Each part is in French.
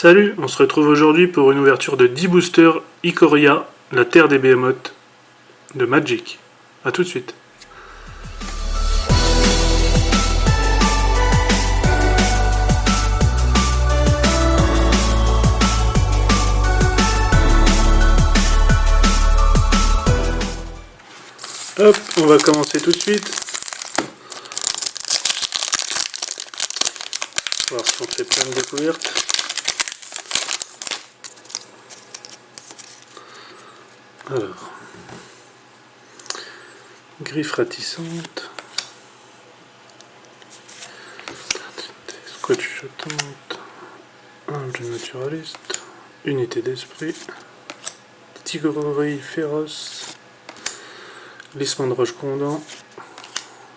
Salut, on se retrouve aujourd'hui pour une ouverture de 10 boosters Ikoria, la terre des behemoths de Magic. A tout de suite. Hop, on va commencer tout de suite. On va voir si on fait plein de découvertes. Alors, griffe ratissante, squat chuchotante, ange naturaliste, unité d'esprit, tigrerie féroce, glissement de roche condant,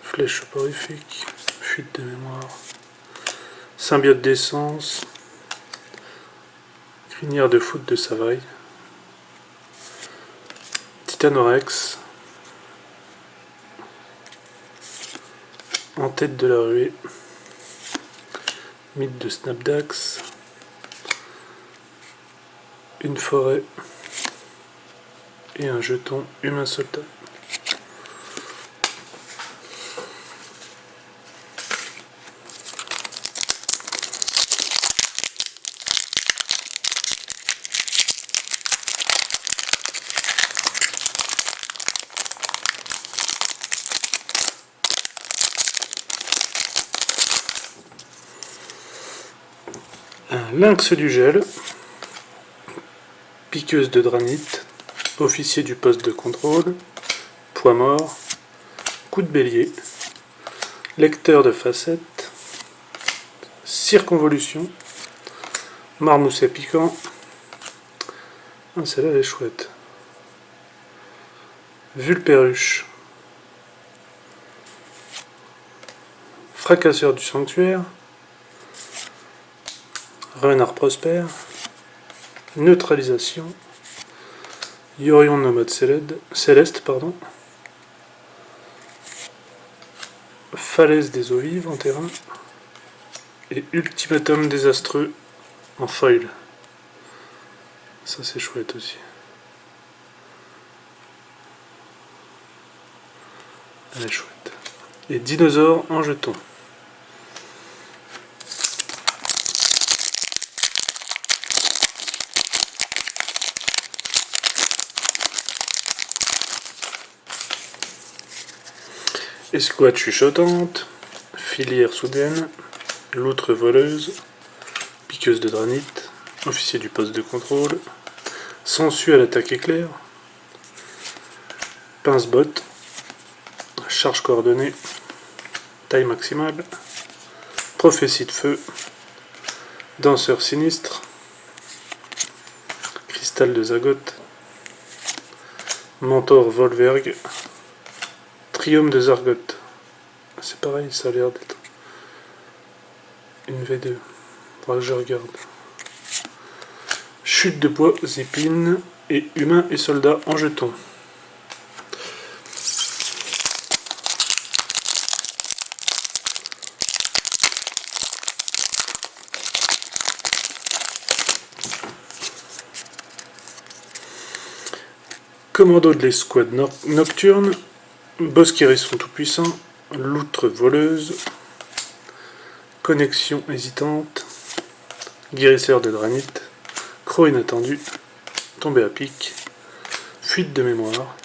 flèche soporifique, fuite de mémoire, symbiote d'essence, crinière de foot de Savaille, Titanorex, en tête de la ruée, mythe de Snapdax, une forêt et un jeton humain soldat. Un lynx du gel, piqueuse de granit, officier du poste de contrôle, poids mort, coup de bélier, lecteur de facettes, circonvolution, marmousset piquant. Ah, celle-là elle est chouette. Vulpéruche, fracasseur du sanctuaire, renard prospère, neutralisation, Yorion nomade céleste, falaise des eaux vives en terrain, et ultimatum désastreux en foil. Ça c'est chouette aussi. Elle est chouette. Et dinosaure en jeton. Escouade chuchotante, filière soudaine, loutre voleuse, piqueuse de granit, officier du poste de contrôle, sangsue à l'attaque éclair, pince-botte, charge coordonnée, taille maximale, prophétie de feu, danseur sinistre, cristal de Zagoth, mentor Volverg, Triome de Zargoth. C'est pareil, ça a l'air d'être une V2. Faudra que je regarde. Chute de bois, épines et humain et soldat en jeton. Commando de l'escouade nocturne, boss qui sont tout puissants, loutre voleuse, connexion hésitante, guérisseur de granit, croc inattendu, tombé à pic, fuite de mémoire,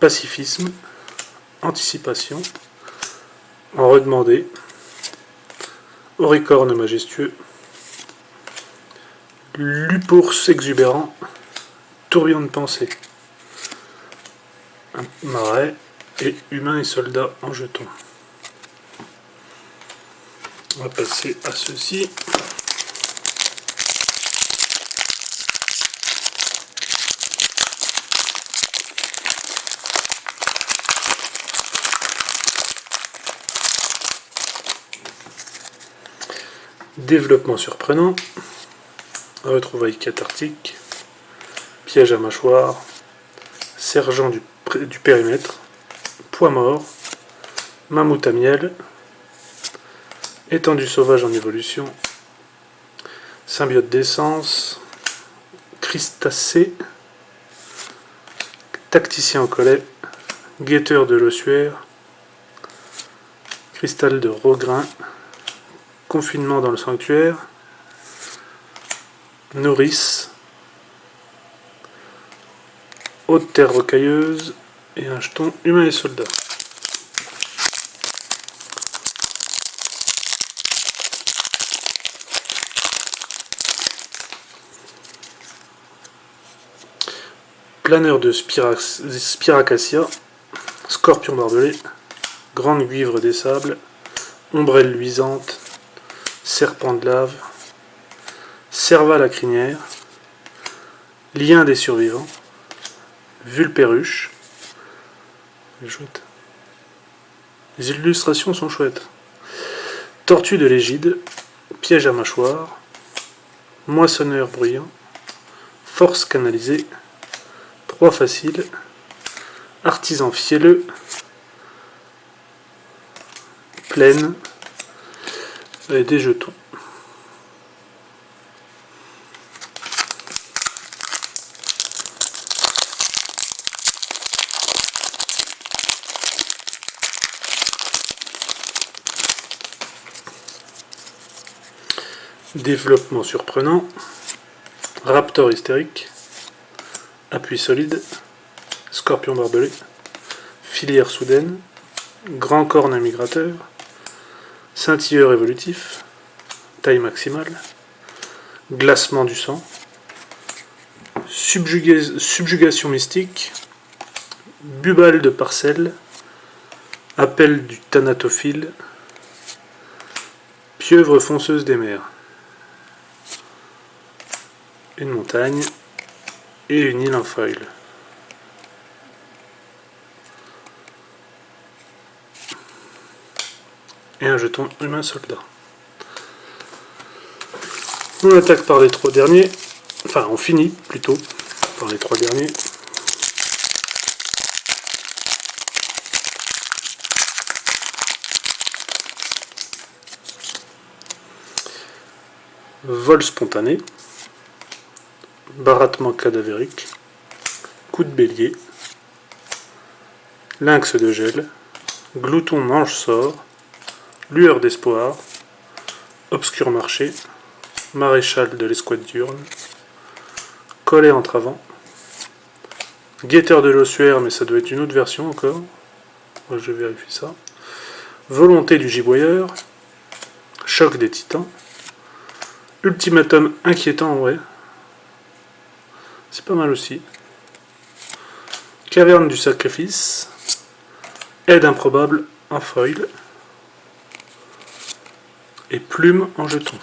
pacifisme, anticipation, en redemandé, auricorne majestueux, lupours exubérant, tourbillon de pensée, un marais et humain et soldat en jeton. On va passer à ceci. Développement surprenant, retrouvailles cathartiques, piège à mâchoire, sergent du périmètre, poids mort, mammouth à miel, étendue sauvage en évolution, Symbiote d'essence, crustacé, tacticien en collet, guetteur de l'ossuaire, cristal de Rograin, confinement dans le sanctuaire, nourrice, haute terre rocailleuse et un jeton humain et soldat. Planeur de Spiracacia, scorpion barbelé, grande guivre des sables, ombrelle luisante, serpent de lave, serval à crinière, lien des survivants, vulpéruche. Les illustrations sont chouettes. Tortue de l'égide, piège à mâchoire, moissonneur bruyant, force canalisée, proie facile, artisan fielleux, plaine et des jetons. Développement surprenant, raptor hystérique, appui solide, scorpion barbelé, filière soudaine, grand corne migrateur, scintilleur évolutif, taille maximale, glacement du sang, subjugation mystique, bubale de parcelle, appel du thanatophile, pieuvre fonceuse des mers. Une montagne et une île en foil. Et un jeton humain soldat. On attaque par les 3 derniers. Enfin, on finit plutôt par les 3 derniers. Vol spontané. Barattement cadavérique, coup de bélier, lynx de gel, glouton mange-sort, lueur d'espoir, obscur marché, maréchal de l'escouade diurne, collet entre avant, guetteur de l'ossuaire, mais ça doit être une autre version encore, moi je vérifie ça, volonté du giboyeur, choc des titans, ultimatum inquiétant, ouais. C'est pas mal aussi. Caverne du sacrifice. Aide improbable en foil. Et plume en jeton.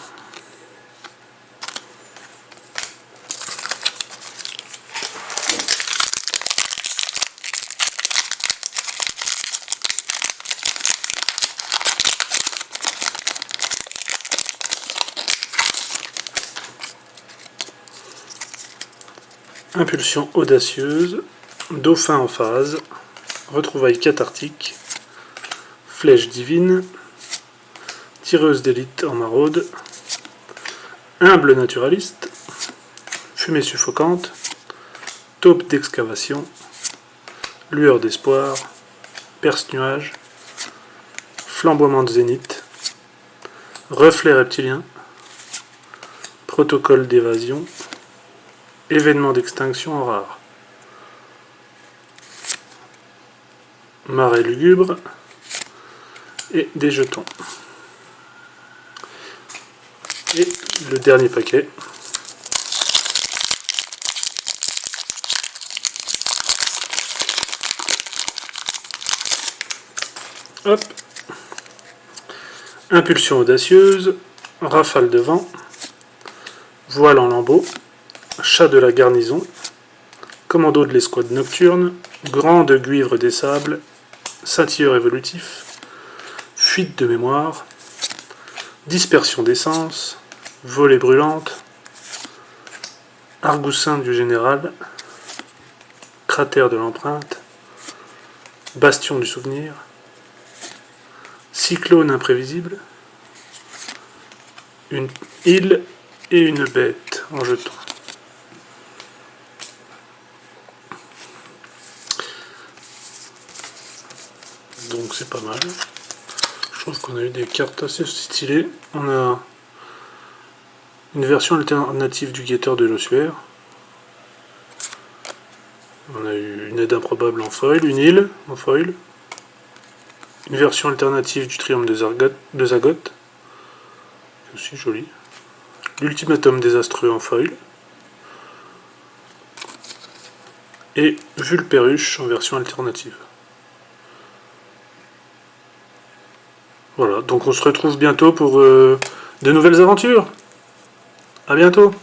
Impulsion audacieuse, dauphin en phase, retrouvailles cathartiques, flèche divine, tireuse d'élite en maraude, humble naturaliste, fumée suffocante, taupe d'excavation, lueur d'espoir, perce-nuage, flamboiement de zénith, reflet reptilien, protocole d'évasion, événement d'extinction rare. Marée lugubre et des jetons. Et le dernier paquet. Hop. Impulsion audacieuse, rafale de vent, voile en lambeaux, chat de la garnison, commando de l'escouade nocturne, grande guivre des sables, scintilleur évolutif, fuite de mémoire, dispersion d'essence, volée brûlante, argoussin du général, cratère de l'empreinte, bastion du souvenir, cyclone imprévisible, une île et une bête en jeton. Donc c'est pas mal. Je trouve qu'on a eu des cartes assez stylées. On a une version alternative du guetteur de l'ossuaire. On a eu une aide improbable en foil, une île en foil. Une version alternative du triomphe de Zagot. C'est aussi joli. L'ultimatum désastreux en foil. Et Vulperuche en version alternative. Voilà, donc on se retrouve bientôt pour de nouvelles aventures. A bientôt.